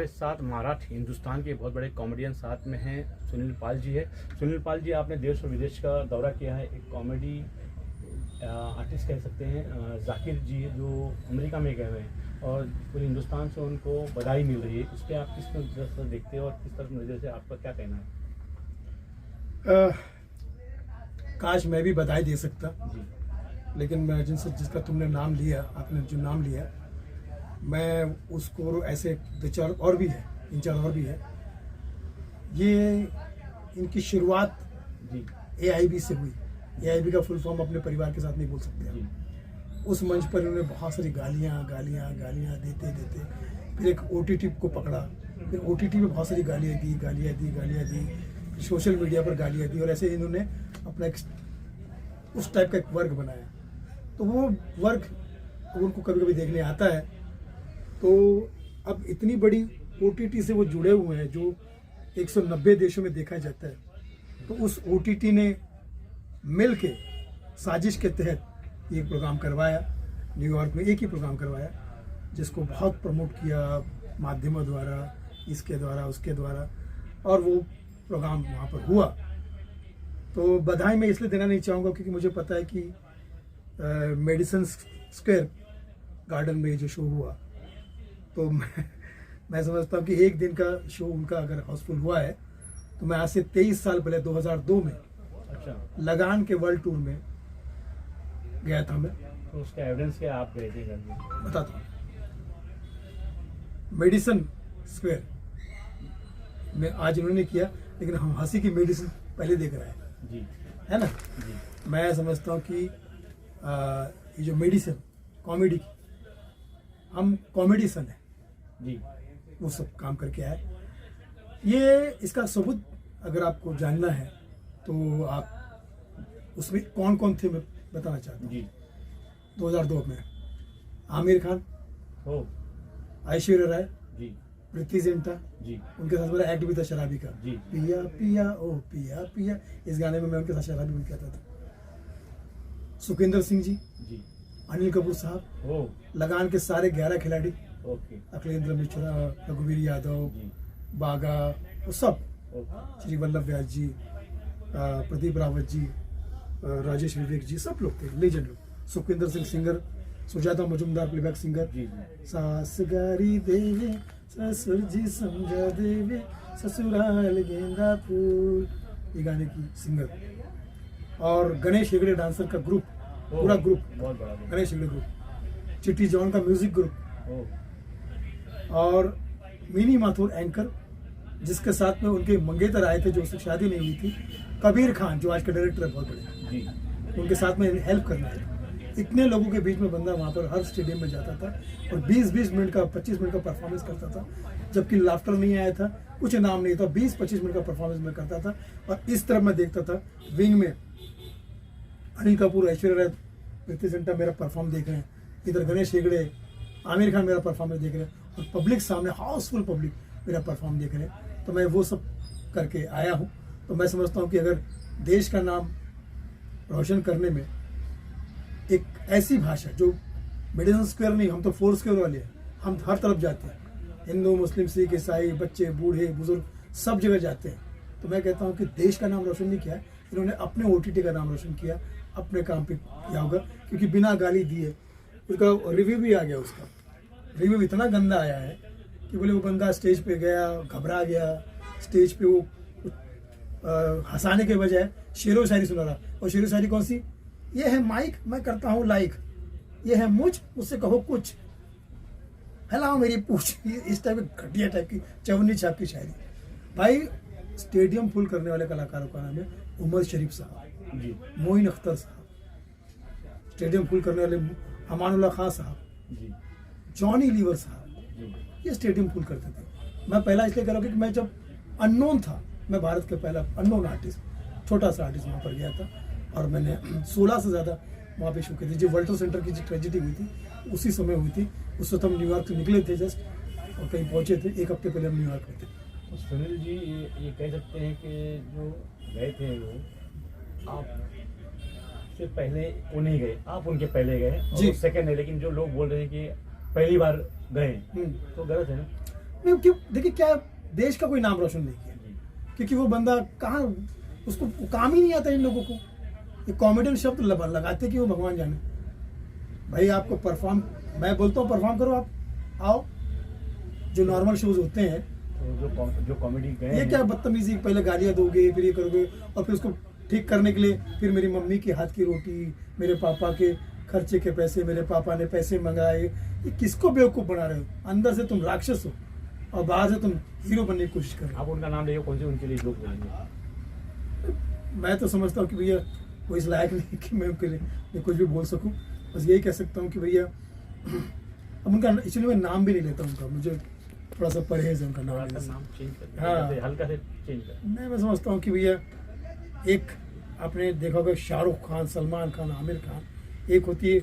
इस साथ महाराष्ट्र हिंदुस्तान के बहुत बड़े कॉमेडियन साथ में हैं। सुनील पाल जी है। सुनील पाल जी, आपने देश और विदेश का दौरा किया है। एक कॉमेडी आर्टिस्ट कह सकते हैं। जाकिर जी जो अमेरिका में गए हुए हैं और पूरे हिंदुस्तान से उनको बधाई मिल रही है, इस पर आप किस नज़र से देखते हो और किस तरह नज़र से आपका क्या कहना है? काश मैं भी बधाई दे सकता जी। लेकिन मैं जिसका तुमने नाम लिया, आपने जो नाम लिया, मैं उसको ऐसे दो चार और भी है, तीन चार और भी है। ये इनकी शुरुआत जी। AIB से हुई। AIB का फुल फॉर्म अपने परिवार के साथ नहीं बोल सकते जी। उस मंच पर इन्होंने बहुत सारी गालियाँ देते फिर एक OTT को पकड़ा, फिर OTT पे बहुत सारी गालियाँ दी, फिर सोशल मीडिया पर गालियाँ दी और ऐसे इन्होंने अपना एक उस टाइप का एक वर्क बनाया। तो वो वर्क उनको कभी कभी देखने आता है। तो अब इतनी बड़ी OTT से वो जुड़े हुए हैं जो 190 देशों में देखा जाता है। तो उस OTT ने मिल के साजिश के तहत ये प्रोग्राम करवाया, न्यूयॉर्क में एक ही प्रोग्राम करवाया, जिसको बहुत प्रमोट किया माध्यमों द्वारा, इसके द्वारा उसके द्वारा, और वो प्रोग्राम वहाँ पर हुआ। तो बधाई मैं इसलिए देना नहीं चाहूँगा क्योंकि मुझे पता है कि मेडिसन स्क्वायर गार्डन में जो शो हुआ, तो मैं समझता हूँ कि एक दिन का शो उनका अगर हाउसफुल हुआ है, तो मैं आज से 23 साल पहले 2002 में लगान के वर्ल्ड टूर में गया था। मैं तो उसका एविडेंस क्या आप गए थे? बताता हूँ। मेडिसन स्क्वायर में आज इन्होंने किया, लेकिन हम हंसी की मेडिसिन पहले देख रहे हैं जी, है ना जी। मैं समझता हूँ कि ये जो मेडिसिन कॉमेडी की, हम कॉमेडियन है जी, वो सब काम करके आए। ये इसका सबूत अगर आपको जानना है तो आप उसमें कौन कौन थे मैं बताना चाहता हूँ। 2002 में आमिर खान, ऐश्वर्या राय जी, प्रीति जिंटा जी, उनके साथ मेरा एक्ट भी था शराबी का। जी। पिया पिया ओ पिया पिया, इस गाने में मैं उनके साथ शराबी भी कहता था। सुखविंदर सिंह जी, जी, अनिल कपूर साहब, लगान के सारे 11 खिलाड़ी, अखिलेंद्र मिश्रा, रघुवीर यादव, बागा, वो सब, श्री वल्लभ व्यास जी, प्रदीप रावत जी, राजेश विवेक जी, सब लोग थे लेजेंड लोग। Sukhwinder Singh singer, Sujata Majumdar playback singer, सास गारी देवे ससुर जी समझा देवे ससुराल गेंदा फूल, ये गाने की सिंगर। और गणेश हेगड़े डांसर का ग्रुप, पूरा ग्रुप, गणेश हेगड़े ग्रुप, चिट्टी जॉन का म्यूजिक ग्रुप, और मिनी माथुर एंकर, जिसके साथ में उनके मंगेतर आए थे जो उससे शादी नहीं हुई थी, कबीर खान जो आज का डायरेक्टर है बहुत बड़े, उनके साथ में हेल्प करना है। इतने लोगों के बीच में बंदा वहाँ पर हर स्टेडियम में जाता था और 20-20 मिनट का 25 मिनट का परफॉर्मेंस करता था, जबकि लाफ्टर नहीं आया था, कुछ नाम नहीं था, 20-25 मिनट का परफॉर्मेंस में करता था। और इस तरफ मैं देखता था विंग में अनिल कपूर, ऐश्वर्या राय, प्रीति जिंटा मेरा परफॉर्म देख रहे हैं, इधर गणेश हेगड़े, आमिर खान मेरा परफॉर्मेंस देख रहे हैं, और पब्लिक सामने हाउसफुल पब्लिक मेरा परफॉर्म देख रहे हैं। तो मैं वो सब करके आया हूँ। तो मैं समझता हूँ कि अगर देश का नाम रोशन करने में एक ऐसी भाषा जो मेडिसन स्क्वायर नहीं, हम तो 4 स्क्वायर वाले हैं, हम हर तरफ जाते हैं, हिंदू मुस्लिम सिख ईसाई, बच्चे बूढ़े बुजुर्ग सब जगह जाते हैं। तो मैं कहता हूँ कि देश का नाम रोशन नहीं किया, इन्होंने अपने OTT का नाम रोशन किया, अपने काम पे किया होगा, क्योंकि बिना गाली दिए उसका रिव्यू भी आ गया। उसका रिव्यू इतना गंदा आया है कि बोले वो बंदा स्टेज पे गया, घबरा गया, स्टेज पे वो हंसाने के बजाय शेरो शायरी सुना रहा। और शेरो शायरी कौन सी? ये है माइक, मैं करता हूँ लाइक, ये है मुझसे कहो कुछ, हिलाओ मेरी पूछ, इस टाइप की घटिया टाइप की चवन्नी छाप की शायरी। भाई स्टेडियम फुल करने वाले कलाकारों का नाम है उमर शरीफ साहब, मोइन अख्तर साहब, स्टेडियम फुल करने वाले अमानुल्लाह खान साहब, जॉनी लीवर साहब, ये स्टेडियम फुल करते थे। मैं पहला इसलिए कह रहा हूँ कि मैं जब अननोन था, मैं भारत के पहला अननोन आर्टिस्ट, छोटा सा आर्टिस्ट वहाँ पर गया था, और मैंने 16 से ज़्यादा वहाँ पे शो किए थे। जो वर्ल्ड ट्रेड सेंटर की जो ट्रेजेडी हुई थी उसी समय हुई थी। उस वक्त हम न्यूयॉर्क से निकले थे जस्ट, और कहीं पहुँचे थे, 1 हफ्ते पहले हम न्यूयॉर्क में थे। तो सुनील जी, ये कह सकते हैं कि जो गए थे वो आप से पहले वो नहीं गए, आप उनके पहले गए जी, सेकंड है। लेकिन जो लोग बोल रहे हैं कि पहली बार गए तो गलत है ना? नहीं क्यों, देखिए क्या देश का कोई नाम रोशन नहीं किया, क्योंकि वो बंदा कहाँ, उसको काम ही नहीं आता इन लोगों को। ये कॉमेडियन शब्द लगाते कि वो भगवान जाने। भाई आपको परफॉर्म, मैं बोलता हूँ परफॉर्म करो, आप आओ, जो नॉर्मल शोज होते हैं। जो कॉमेडी गए ये क्या बदतमीजी, पहले गालियाँ दोगे, फिर ये करोगे, और फिर उसको ठीक करने के लिए फिर मेरी मम्मी के हाथ की रोटी, मेरे पापा के खर्चे के पैसे, मेरे पापा ने पैसे मंगाए, ये किसको बेवकूफ़ बना रहे हो? अंदर से तुम राक्षस हो और बाहर से तुम हीरो बनने की कोशिश कर रहे हो। आप उनका नाम लेके कौन से उनके लिए लोग बोलेंगे? मैं तो समझता हूँ कि भैया वो इस लायक नहीं कि मैं उनके लिए कुछ भी बोल सकूँ। बस यही कह सकता हूँ कि भैया अब उनका एक्चुअली मैं नाम भी नहीं लेता उनका, मुझे थोड़ा सा परहेज है उनका नाम लेने से। नाम चेंज कर, हाँ। हल्का से चेंज कर। नहीं, मैं समझता हूँ कि भैया एक आपने देखा होगा शाहरुख खान, सलमान खान, आमिर खान, एक होती है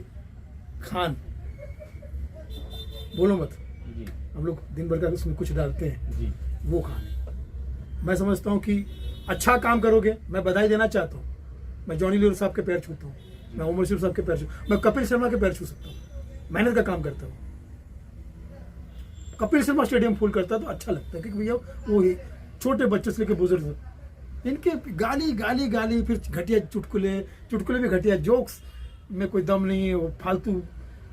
खान, बोलो मत, जी हम लोग दिन भर का उसमें कुछ डालते हैं, जी, वो खान है। मैं समझता हूँ कि अच्छा काम करोगे, मैं बधाई देना चाहता हूँ। मैं जॉनी लीवर साहब के पैर छूता हूँ, मैं उमर शेख साहब के पैर छू, मैं कपिल शर्मा के पैर छू सकता हूँ। मेहनत का काम करता हूँ। कपिल शर्मा स्टेडियम फुल करता है तो अच्छा लगता है, क्योंकि भैया वो ही छोटे बच्चे से लेकर बुजुर्ग तक इनके गाली गाली गाली, फिर घटिया चुटकुले, चुटकुले भी घटिया, जोक्स में कोई दम नहीं है, वो फालतू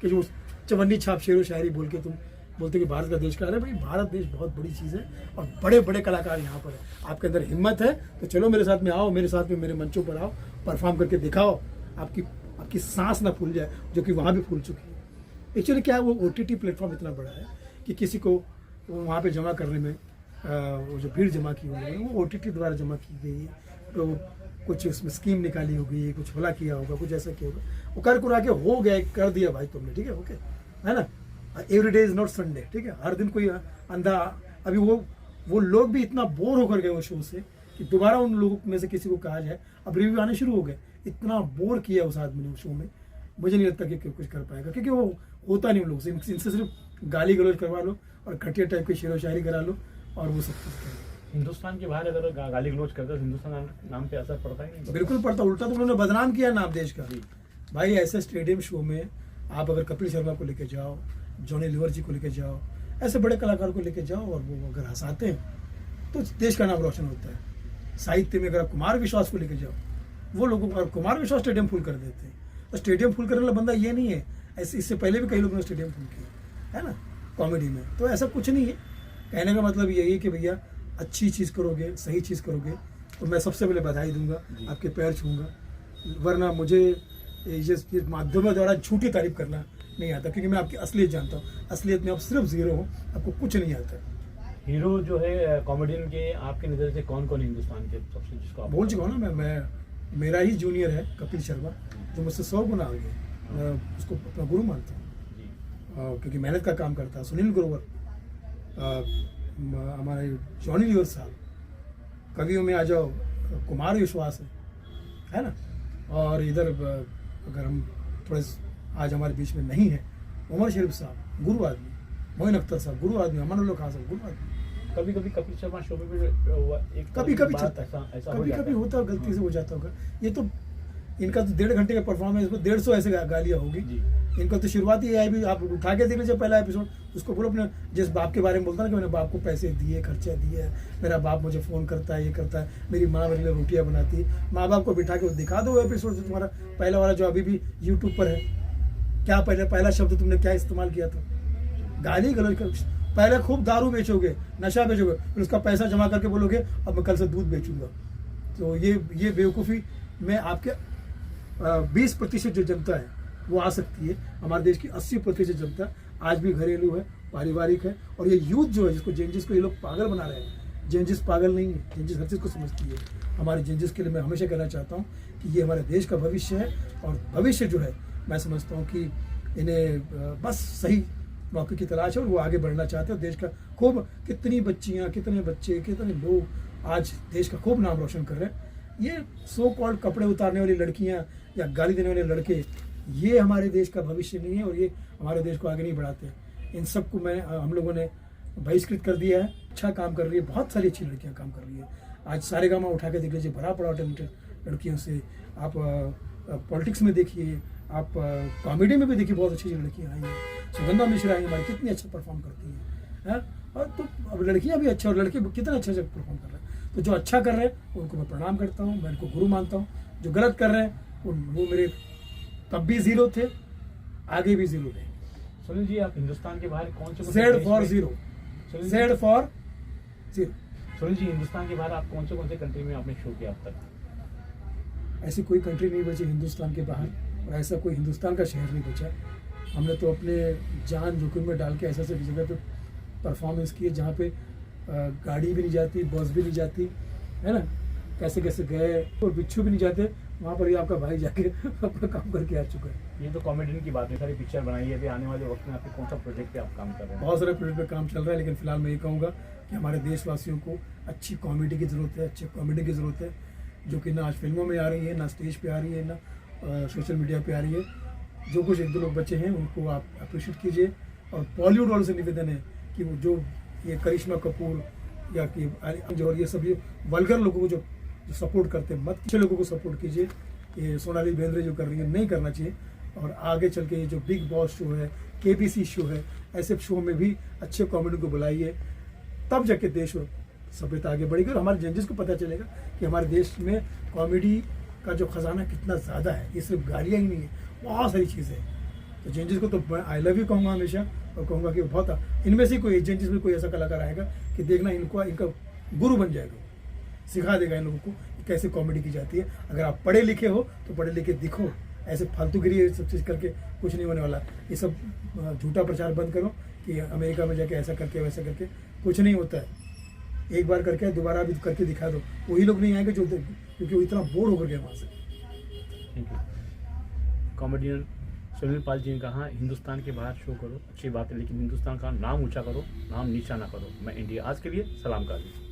के जो चवन्नी छाप शेर व शायरी बोल के तुम बोलते कि भारत का देश का। अरे भाई भारत देश बहुत बड़ी चीज़ है और बड़े बड़े कलाकार यहाँ पर है। आपके अंदर हिम्मत है तो चलो मेरे साथ में आओ, मेरे साथ में मेरे मंचों पर आओ, परफॉर्म करके दिखाओ, आपकी सांस ना फूल जाए, जो कि वहाँ भी फूल चुकी है। एक्चुअली क्या है, वो OTT प्लेटफॉर्म इतना बड़ा है कि किसी को वहाँ पे जमा करने में वो जो भीड़ जमा की हुई है वो OTT द्वारा जमा की गई है, तो कुछ उसमें स्कीम निकाली होगी, कुछ भला किया होगा, कुछ ऐसा किया होगा, वो कर कुरा के हो गया, कर दिया भाई तुमने, ठीक है, ओके, है ना। Every day is not Sunday, ठीक है, हर दिन कोई अंधा। अभी वो लोग भी इतना बोर होकर गए वो शो से कि दोबारा उन लोगों में से किसी को कहा जाए, अब रिव्यू आने शुरू हो गए। इतना बोर किया उस आदमी ने उस शो में, मुझे नहीं लगता कि कुछ कर पाएगा, क्योंकि वो होता नहीं उन लोगों से। इनसे सिर्फ गाली गलौज करवा लो और घटिया टाइप की शेर व शायरी करा लो और वो सब कुछ करो। हिंदुस्तान के बाहर अगर गाली गलौज करते हैं हिंदुस्तान नाम पे असर पड़ता है नहीं? बिल्कुल पड़ता, उल्टा तो उन्होंने बदनाम किया नाम देश का। भाई ऐसे स्टेडियम शो में आप अगर कपिल शर्मा को लेके जाओ, जॉनी लीवर जी को लेके जाओ, ऐसे बड़े कलाकार को लेके जाओ और वो अगर हंसाते हैं तो देश का नाम रोशन होता है। साहित्य में अगर आप कुमार विश्वास को लेके जाओ, वो लोगों को, कुमार विश्वास स्टेडियम फुल कर देते हैं। तो स्टेडियम फुल करने वाला बंदा ये नहीं है, ऐसे इससे पहले भी कई लोगों ने स्टेडियम फुल किया है ना कॉमेडी में। तो ऐसा कुछ नहीं है, कहने का मतलब यही है कि भैया अच्छी चीज़ करोगे, सही चीज़ करोगे तो मैं सबसे पहले बधाई दूंगा, आपके पैर छूँगा। वरना मुझे ये माध्यमों द्वारा झूठी तारीफ करना नहीं आता, क्योंकि मैं आपकी असलियत जानता हूँ। असलियत में आप सिर्फ जीरो हो, आपको कुछ नहीं आता। हीरो जो है कॉमेडियन के आपकी नज़र से कौन कौन हिंदुस्तान के सबसे, जिसको आप बोल चुका हूँ ना मैं मेरा ही जूनियर है कपिल शर्मा, जो मुझसे 100 गुना आगे, मैं उसको अपना गुरु मानता हूँ, क्योंकि मेहनत का काम करता है। सुनील ग्रोवर, हमारे जॉनी लीवर साहब, कवियों में आ जाओ कुमार विश्वास है ना। और इधर अगर हम थोड़े आज हमारे बीच में नहीं है, उमर शरीफ साहब गुरु आदमी, मोइन अख्तर साहब गुरु आदमी, अमानुल्लाह खान साहब गुरु आदमी। कभी कभी कपिल शर्मा शो में भी एक कभी कभी बात चलता है, ऐसा कभी कभी होता है, गलती से हो जाता होगा। ये तो इनका तो 1.5 घंटे का परफॉर्मेंस में 150 ऐसे गालियाँ होगी। इनका तो शुरुआत ही है, भी आप उठा के देख लीजिए पहला एपिसोड, उसको बोलो अपने जिस बाप के बारे में बोलता है ना कि मैंने बाप को पैसे दिए, खर्चा दिए, मेरा बाप मुझे फ़ोन करता है, ये करता है, मेरी माँ मेरे लिए रोटियाँ बनाती है। माँ बाप को बिठा के दिखा दो एपिसोड तुम्हारा पहला वाला जो अभी भी यूट्यूब पर है। क्या पहला शब्द तुमने क्या इस्तेमाल किया था? गाली गलौज कर। पहले खूब दारू बेचोगे, नशा बेचोगे, फिर उसका पैसा जमा करके बोलोगे अब मैं कल से दूध बेचूंगा। तो ये बेवकूफ़ी में आपके 20% जो जनता है वो आ सकती है। हमारे देश की 80% जनता आज भी घरेलू है, पारिवारिक है। और ये यूथ जो है, जिसको जेंजिस को ये लोग पागल बना रहे हैं, जेंजिस पागल नहीं है, जेंजिस हर चीज़ को समझती है। हमारे जेंजिस के लिए मैं हमेशा कहना चाहता हूँ कि ये हमारे देश का भविष्य है, और भविष्य जो है मैं समझता हूँ कि इन्हें बस सही मौके की तलाश है और वो आगे बढ़ना चाहते हैं। देश का खूब, कितनी बच्चियाँ, कितने बच्चे, कितने लोग आज देश का खूब नाम रोशन कर रहे हैं। ये सो कॉल्ड कपड़े उतारने वाली लड़कियाँ या गाली देने वाले लड़के, ये हमारे देश का भविष्य नहीं है और ये हमारे देश को आगे नहीं बढ़ाते। इन सबको हम लोगों ने बहिष्कृत कर दिया है। अच्छा काम कर रही है, बहुत सारी अच्छी लड़कियाँ काम कर रही है। आज सारेगामा उठा के देख लीजिए, भरा पड़ा टैलेंटेड लड़कियों से। आप पॉलिटिक्स में देखिए, आप कॉमेडी में भी देखिए, बहुत अच्छी लड़कियाँ आई हैं। सुगंधा मिश्रा आई हमारी, कितनी अच्छा परफॉर्म करती हैं, और तो अब लड़कियां भी अच्छे और लड़के कितना अच्छा परफॉर्म कर रहे हैं। तो जो अच्छा कर रहे हैं उनको मैं प्रणाम करता हूँ, मैं उनको गुरु मानता हूँ। जो गलत कर रहे हैं वो मेरे तब भी जीरो थे, आगे भी जीरो रहेंगे। सुनील जी, आप हिंदुस्तान के बाहर कौन से Z for zero, Z for zero. Sunil ji, Hindustan के बाहर आप कौन से कंट्री में आपने शो किया अब तक? ऐसी कोई कंट्री नहीं बची हिंदुस्तान के बाहर, और ऐसा कोई हिंदुस्तान का शहर नहीं बचा। हमने तो अपने जान जोखिम में डाल के ऐसा ऐसी जगह पे परफॉर्मेंस किए जहाँ पे गाड़ी भी नहीं जाती, बस भी नहीं जाती, है ना। कैसे कैसे गए, और बिच्छू भी नहीं जाते, वहाँ पर ही आपका भाई जाके अपना काम करके आ चुका है। ये तो कॉमेडियन की बात है, सारी पिक्चर बनाई है। अभी आने वाले वक्त में आपके कौन सा प्रोजेक्ट पे आप काम कर रहे हैं? बहुत सारे प्रोजेक्ट पे काम चल रहा है, लेकिन फिलहाल मैं ये कहूँगा कि हमारे देशवासियों को अच्छी कॉमेडी की ज़रूरत है, अच्छे कॉमेडी की ज़रूरत है, जो कि ना आज फिल्मों में आ रही है, ना स्टेज पे आ रही है, ना सोशल मीडिया पे आ रही है। जो कुछ एक दो लोग बच्चे हैं उनको आप अप्रिशिएट कीजिए। और बॉलीवुड वालों से निवेदन है कि वो जो ये करिश्मा कपूर या कि जो ये सब ये वल्गर लोगों को जो सपोर्ट करते हैं, मत अच्छे लोगों को सपोर्ट कीजिए। ये सोनाली बेंद्रे जो कर रही है नहीं करना चाहिए। और आगे चल के ये जो बिग बॉस शो है, KBC शो है, ऐसे शो में भी अच्छे कॉमेडी को बुलाइए, तब जाके देश और सभ्यता आगे बढ़ेगी। और हमारे जजेस को पता चलेगा कि हमारे देश में कॉमेडी का जो खजाना कितना ज़्यादा है। ये सिर्फ गालियाँ ही नहीं है, बहुत सारी चीज़ें हैं। तो जजेस को तो मैं आई लव यू कहूँगा हमेशा, और कहूँगा कि बहुत इनमें से कोई जजेस में कोई ऐसा कलाकार आएगा कि देखना इनका गुरु बन जाएगा, सिखा देगा इन लोगों को कैसे कॉमेडी की जाती है। अगर आप पढ़े लिखे हो तो पढ़े लिखे दिखो, ऐसे फालतूगिरी ये सब चीज़ करके कुछ नहीं होने वाला। ये सब झूठा प्रचार बंद करो कि अमेरिका में जाके ऐसा करके वैसा करके कुछ नहीं होता है। एक बार करके दोबारा भी करके दिखा दो, वही लोग नहीं आएंगे जो, क्योंकि वो इतना बोर होकर गए वहाँ से। Thank you. Comedian Sunil Pal ji ने कहा, हिंदुस्तान के बाहर शो करो, अच्छी बात है, लेकिन हिंदुस्तान का नाम ऊंचा करो, नाम नीचा ना करो। मैं इंडिया आज के लिए सलाम काजी।